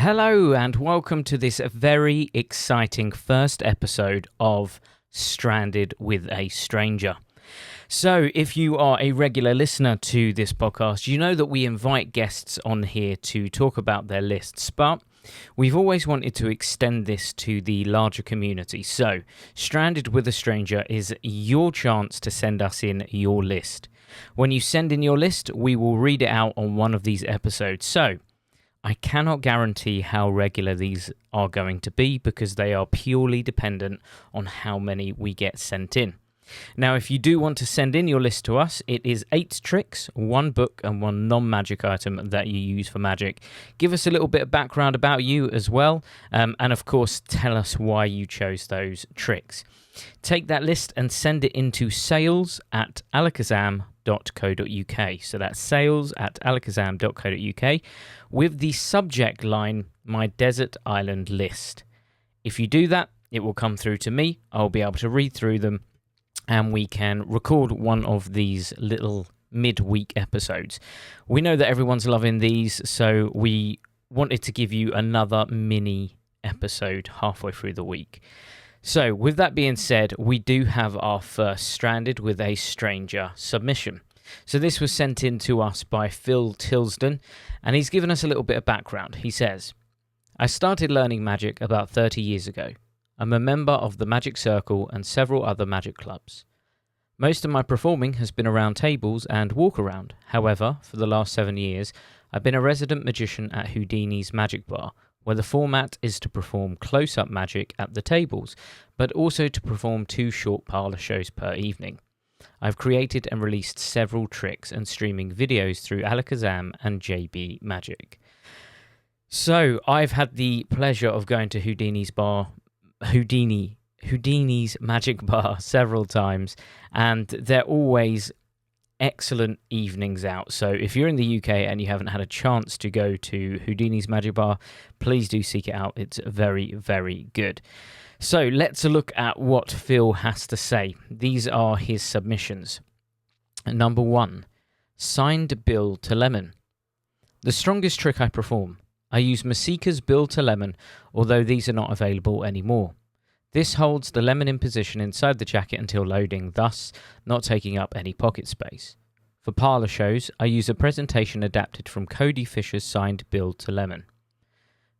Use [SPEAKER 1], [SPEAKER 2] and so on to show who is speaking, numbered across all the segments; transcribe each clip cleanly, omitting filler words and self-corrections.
[SPEAKER 1] Hello and welcome to this very exciting first episode of Stranded with a Stranger. So if you are a regular listener to this podcast, you know that we invite guests on here to talk about their lists, but we've always wanted to extend this to the larger community. So Stranded with a Stranger is your chance to send us in your list. When you send in your list, we will read it out on one of these episodes. So I cannot guarantee how regular these are going to be because they are purely dependent on how many we get sent in. Now, if you do want to send in your list to us, it is 8 tricks, 1 book and 1 non-magic item that you use for magic. Give us a little bit of background about you as well, and of course tell us why you chose those tricks. Take that list and send it into sales@alakazam.co.uk. So that's sales@alakazam.co.uk with the subject line, my desert island list. If you do that, it will come through to me. I'll be able to read through them and we can record one of these little midweek episodes. We know that everyone's loving these, so we wanted to give you another mini episode halfway through the week. So, with that being said, we do have our first Stranded with a Stranger submission. So this was sent in to us by Phil Tilston, and he's given us a little bit of background. He says, I started learning magic about 30 years ago. I'm a member of the Magic Circle and several other magic clubs. Most of my performing has been around tables and walk around. However, for the last 7 years, I've been a resident magician at Houdini's Magic Bar, where the format is to perform close-up magic at the tables, but also to perform 2 short parlour shows per evening. I've created and released several tricks and streaming videos through Alakazam and JB Magic. So, I've had the pleasure of going to Houdini's Magic Bar several times, and they're always excellent evenings out. So if you're in the UK and you haven't had a chance to go to Houdini's Magic Bar, please do seek it out. It's very, very good. So let's look at what Phil has to say. These are his submissions. Number 1, signed bill to lemon. The strongest trick I perform. I use Masika's bill to lemon, although these are not available anymore. This holds the lemon in position inside the jacket until loading, thus not taking up any pocket space. For parlour shows, I use a presentation adapted from Cody Fisher's signed bill to lemon.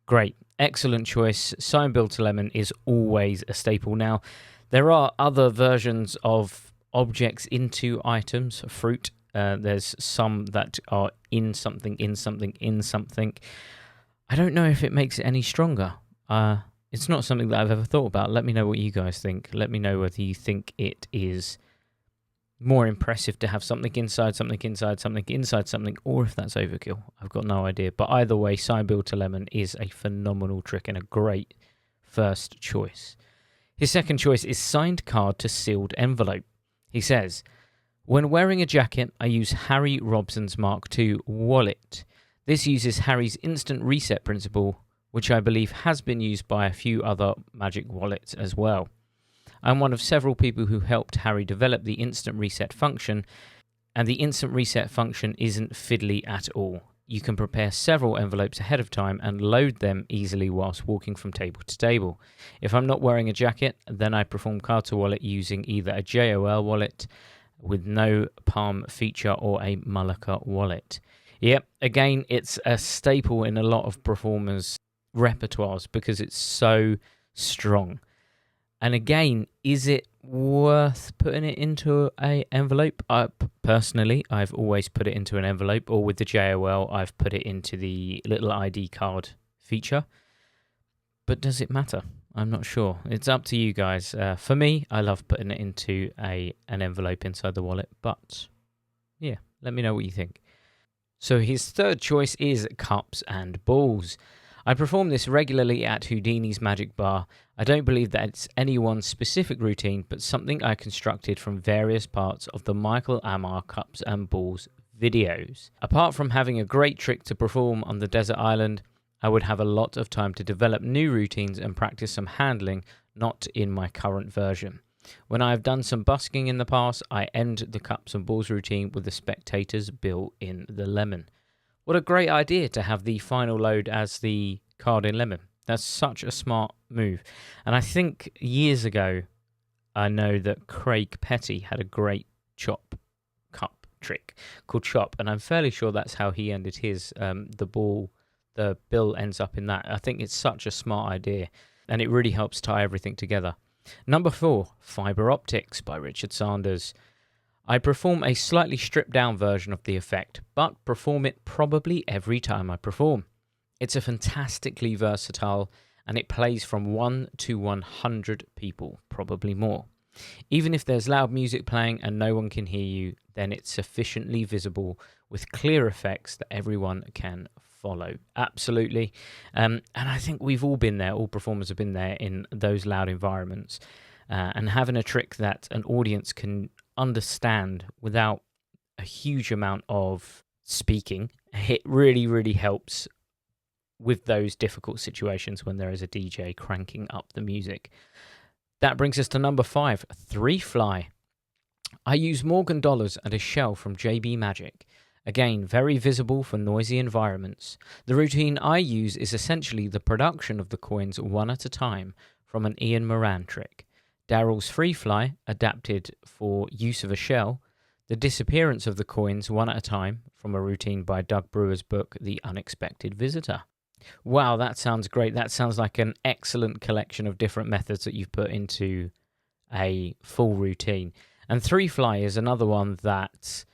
[SPEAKER 1] Great, excellent choice. Signed bill to lemon is always a staple. Now, there are other versions of objects into items, fruit. There's some that are in something, in something, in something. I don't know if it makes it any stronger. It's not something that I've ever thought about. Let me know what you guys think. Let me know whether you think it is more impressive to have something inside something, inside something, inside something, or if that's overkill. I've got no idea. But either way, sign bill to lemon is a phenomenal trick and a great first choice. His second choice is signed card to sealed envelope. He says, when wearing a jacket, I use Harry Robson's Mark II wallet. This uses Harry's instant reset principle, which I believe has been used by a few other magic wallets as well. I'm one of several people who helped Harry develop the instant reset function, and the instant reset function isn't fiddly at all. You can prepare several envelopes ahead of time and load them easily whilst walking from table to table. If I'm not wearing a jacket, then I perform card to wallet using either a JOL wallet with no palm feature or a Mullica wallet. Yep, again, it's a staple in a lot of performers' repertoires because it's so strong. And again, is it worth putting it into an envelope? Personally, I've always put it into an envelope, or with the JOL, I've put it into the little ID card feature. But does it matter? I'm not sure. It's up to you guys. For me, I love putting it into an envelope inside the wallet, but yeah, let me know what you think. So his third choice is cups and balls. I perform this regularly at Houdini's Magic Bar. I don't believe that it's anyone's specific routine, but something I constructed from various parts of the Michael Amar Cups and Balls videos. Apart from having a great trick to perform on the desert island, I would have a lot of time to develop new routines and practice some handling, not in my current version. When I have done some busking in the past, I end the cups and balls routine with the spectator's bill in the lemon. What a great idea to have the final load as the card in lemon. That's such a smart move. And I think years ago, I know that Craig Petty had a great chop cup trick called chop, and I'm fairly sure that's how he ended his. The bill ends up in that. I think it's such a smart idea, and it really helps tie everything together. Number 4, Fiber Optics by Richard Sanders. I perform a slightly stripped down version of the effect, but perform it probably every time I perform. It's a fantastically versatile, and it plays from 1 to 100 people, probably more. Even if there's loud music playing and no one can hear you, then it's sufficiently visible with clear effects that everyone can follow. Absolutely. And I think we've all been there, all performers have been there in those loud environments. And having a trick that an audience can understand without a huge amount of speaking, it really, really helps with those difficult situations when there is a DJ cranking up the music. That brings us to number 5, 3 Fly. I use Morgan dollars and a shell from JB Magic. Again, very visible for noisy environments. The routine I use is essentially the production of the coins one at a time from an Ian Moran trick. Daryl's Free Fly, adapted for use of a shell. The disappearance of the coins one at a time from a routine by Doug Brewer's book, The Unexpected Visitor. Wow, that sounds great. That sounds like an excellent collection of different methods that you've put into a full routine. And 3 Fly is another one that,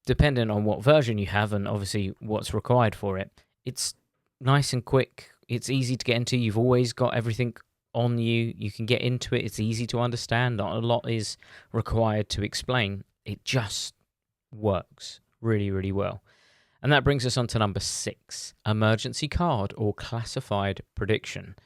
[SPEAKER 1] depending on what version you have and obviously what's required for it, it's nice and quick. It's easy to get into. You've always got everything on you. You can get into it. It's easy to understand. Not a lot is required to explain. It just works really, really well. And that brings us on to number 6, emergency card or classified prediction.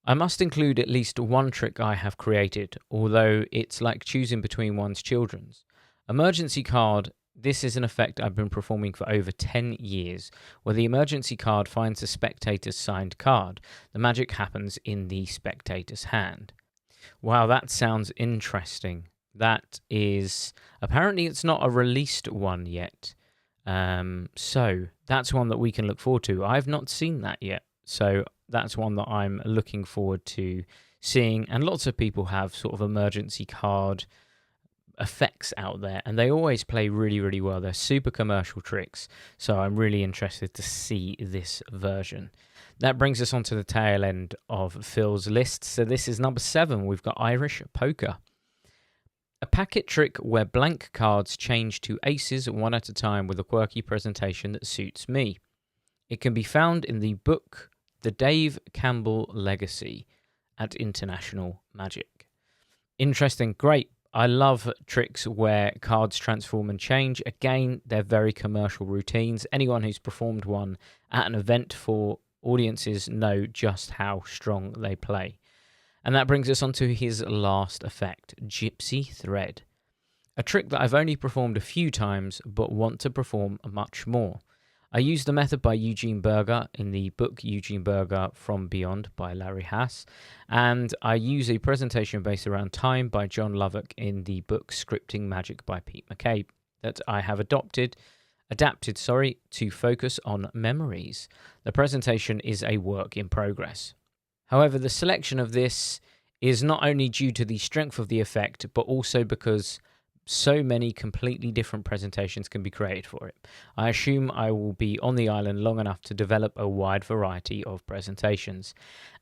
[SPEAKER 1] I must include at least one trick I have created, although it's like choosing between one's children's. Emergency card, this is an effect I've been performing for over 10 years, where the emergency card finds a spectator's signed card. The magic happens in the spectator's hand. Wow, that sounds interesting. That is, apparently it's not a released one yet. So that's one that we can look forward to. I've not seen that yet. So that's one that I'm looking forward to seeing. And lots of people have sort of emergency card effects out there, and they always play really, really well. They're super commercial tricks. So I'm really interested to see this version. That brings us on to the tail end of Phil's list. So this is number 7. We've got Irish Poker. A packet trick where blank cards change to aces one at a time with a quirky presentation that suits me. It can be found in the book The Dave Campbell Legacy at International Magic. Interesting, great. I love tricks where cards transform and change. Again, they're very commercial routines. Anyone who's performed one at an event for audiences know just how strong they play. And that brings us on to his last effect, Gypsy Thread. A trick that I've only performed a few times, but want to perform much more. I use the method by Eugene Berger in the book Eugene Berger From Beyond by Larry Haas, and I use a presentation based around time by John Lovick in the book Scripting Magic by Pete McCabe that I have adapted to focus on memories. The presentation is a work in progress. However, the selection of this is not only due to the strength of the effect, but also because so many completely different presentations can be created for it. I assume I will be on the island long enough to develop a wide variety of presentations.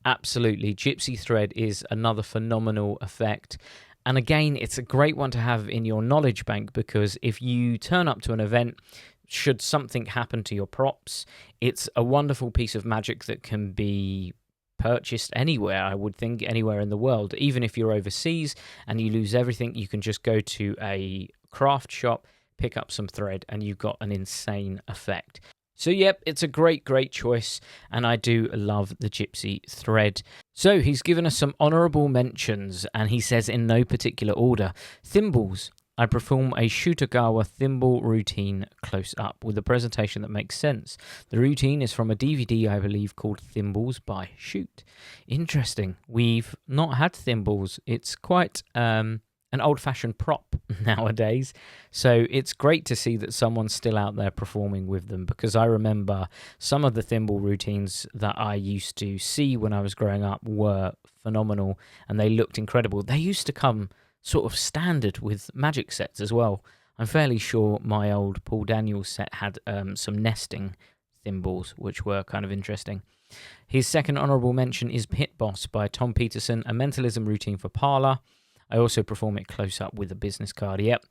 [SPEAKER 1] Absolutely, Gypsy Thread is another phenomenal effect. And again, it's a great one to have in your knowledge bank, because if you turn up to an event, should something happen to your props, it's a wonderful piece of magic that can be purchased anywhere, I would think, anywhere in the world. Even if you're overseas and you lose everything, you can just go to a craft shop, pick up some thread, and you've got an insane effect. So yep, it's a great choice, and I do love the Gypsy Thread. So he's given us some honourable mentions, and he says in no particular order. Thimbles. I perform a Shutagawa thimble routine close up with a presentation that makes sense. The routine is from a DVD, I believe, called Thimbles by Shoot. Interesting. We've not had thimbles. It's quite a an old-fashioned prop nowadays. So it's great to see that someone's still out there performing with them, because I remember some of the thimble routines that I used to see when I was growing up were phenomenal, and they looked incredible. They used to come sort of standard with magic sets as well. I'm fairly sure my old Paul Daniels set had some nesting thimbles, which were kind of interesting. His second honourable mention is Pit Boss by Tom Peterson, a mentalism routine for Parlour. I also perform it close up with a business card. Yep,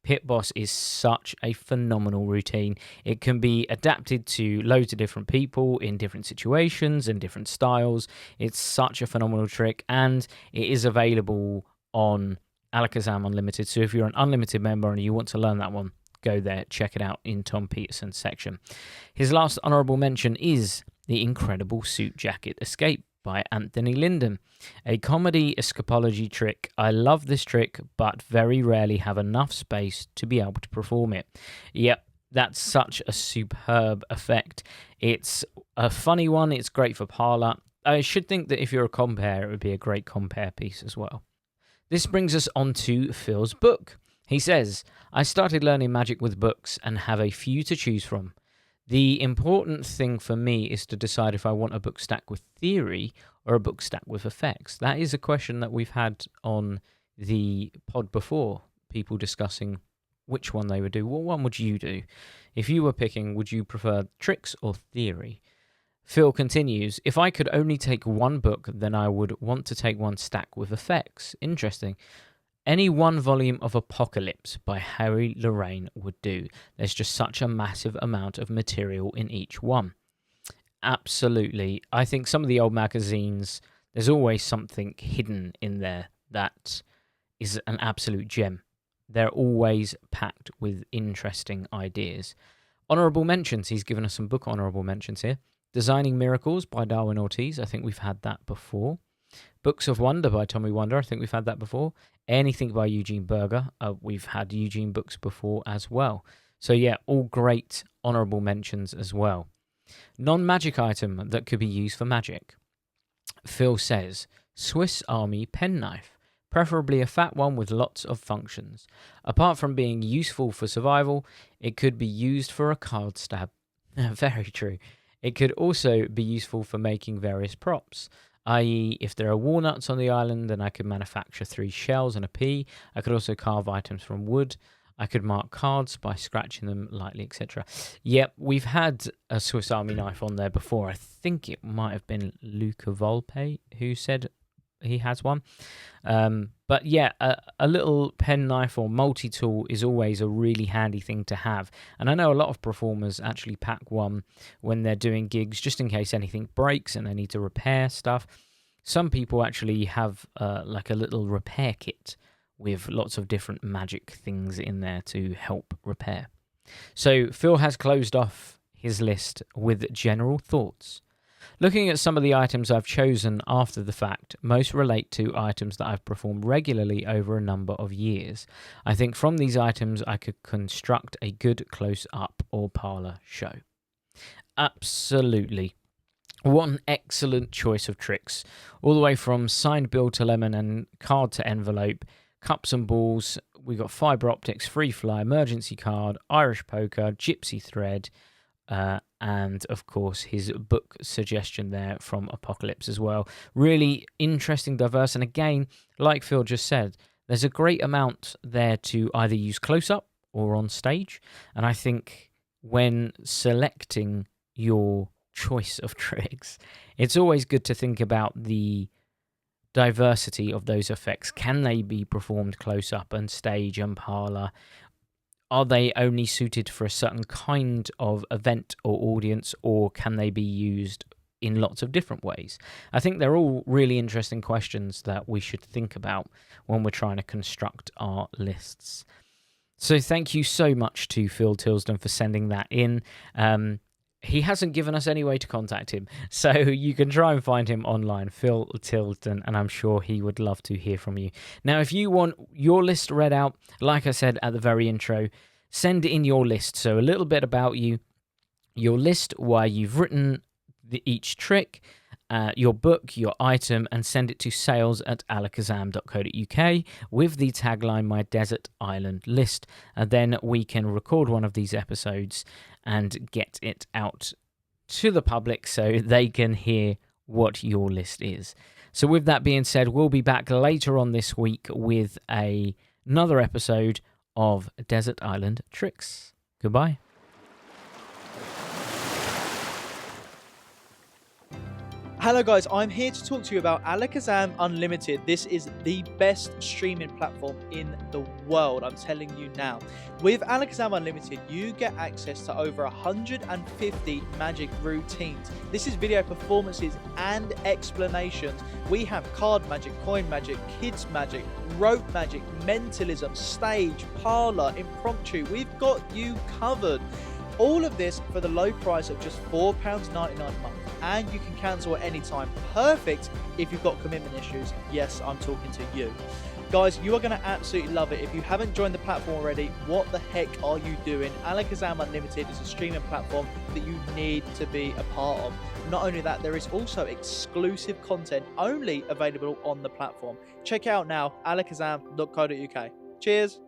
[SPEAKER 1] Pit Boss is such a phenomenal routine. It can be adapted to loads of different people in different situations and different styles. It's such a phenomenal trick, and it is available on Alakazam Unlimited. So if you're an Unlimited member and you want to learn that one, go there, check it out in Tom Peterson's section. His last honourable mention is The Incredible Suit Jacket Escape by Anthony Linden, a comedy escapology trick. I love this trick, but very rarely have enough space to be able to perform it. Yep, that's such a superb effect. It's a funny one. It's great for Parlour. I should think that if you're a compere, it would be a great compere piece as well. This brings us on to Phil's book. He says, I started learning magic with books and have a few to choose from. The important thing for me is to decide if I want a book stack with theory or a book stack with effects. That is a question that we've had on the pod before, people discussing which one they would do. What one would you do? If you were picking, would you prefer tricks or theory? Phil continues, if I could only take one book, then I would want to take one stack with effects. Interesting. Any one volume of Apocalypse by Harry Lorraine would do. There's just such a massive amount of material in each one. Absolutely. I think some of the old magazines, there's always something hidden in there that is an absolute gem. They're always packed with interesting ideas. Honourable mentions. He's given us some book honourable mentions here. Designing Miracles by Darwin Ortiz. I think we've had that before. Books of Wonder by Tommy Wonder. I think we've had that before. Anything by Eugene Berger. We've had Eugene books before as well. So yeah, all great honourable mentions as well. Non-magic item that could be used for magic. Phil says, Swiss Army penknife. Preferably a fat one with lots of functions. Apart from being useful for survival, it could be used for a card stab. Very true. It could also be useful for making various props. I.e., if there are walnuts on the island, then I could manufacture 3 shells and a pea. I could also carve items from wood. I could mark cards by scratching them lightly, etc. Yep, we've had a Swiss Army knife on there before. I think it might have been Luca Volpe who said he has one. But yeah, a little pen knife or multi-tool is always a really handy thing to have. And I know a lot of performers actually pack one when they're doing gigs, just in case anything breaks and they need to repair stuff. Some people actually have like a little repair kit with lots of different magic things in there to help repair. So Phil has closed off his list with general thoughts. Looking at some of the items I've chosen after the fact, most relate to items that I've performed regularly over a number of years. I think from these items I could construct a good close-up or parlour show. Absolutely. What an excellent choice of tricks. All the way from signed bill to lemon and card to envelope, cups and balls, we've got fibre optics, free fly, emergency card, Irish poker, gypsy thread, and of course his book suggestion there from Apocalypse as well. Really interesting, diverse, and again, like Phil just said, there's a great amount there to either use close-up or on stage, and I think when selecting your choice of tricks, it's always good to think about the diversity of those effects. Can they be performed close up and stage and parlour? Are they only suited for a certain kind of event or audience, or can they be used in lots of different ways? I think they're all really interesting questions that we should think about when we're trying to construct our lists. So thank you so much to Phil Tilston for sending that in. He hasn't given us any way to contact him, so you can try and find him online, Phil Tilston, and I'm sure he would love to hear from you. Now, if you want your list read out, like I said at the very intro, send in your list. So a little bit about you, your list, why you've written each trick, your book, your item, and send it to sales@alakazam.co.uk with the tagline "My Desert Island List." And then we can record one of these episodes and get it out to the public so they can hear what your list is. So with that being said, we'll be back later on this week with another episode of Desert Island Tricks. Goodbye.
[SPEAKER 2] Hello guys, I'm here to talk to you about Alakazam Unlimited. This is the best streaming platform in the world, I'm telling you now. With Alakazam Unlimited, you get access to over 150 magic routines. This is video performances and explanations. We have card magic, coin magic, kids magic, rope magic, mentalism, stage, parlor, impromptu. We've got you covered. All of this for the low price of just £4.99 a month, and you can cancel at any time. Perfect if you've got commitment issues. Yes, I'm talking to you. Guys, you are going to absolutely love it. If you haven't joined the platform already, what the heck are you doing? Alakazam Unlimited is a streaming platform that you need to be a part of. Not only that, there is also exclusive content only available on the platform. Check it out now, alakazam.co.uk. Cheers.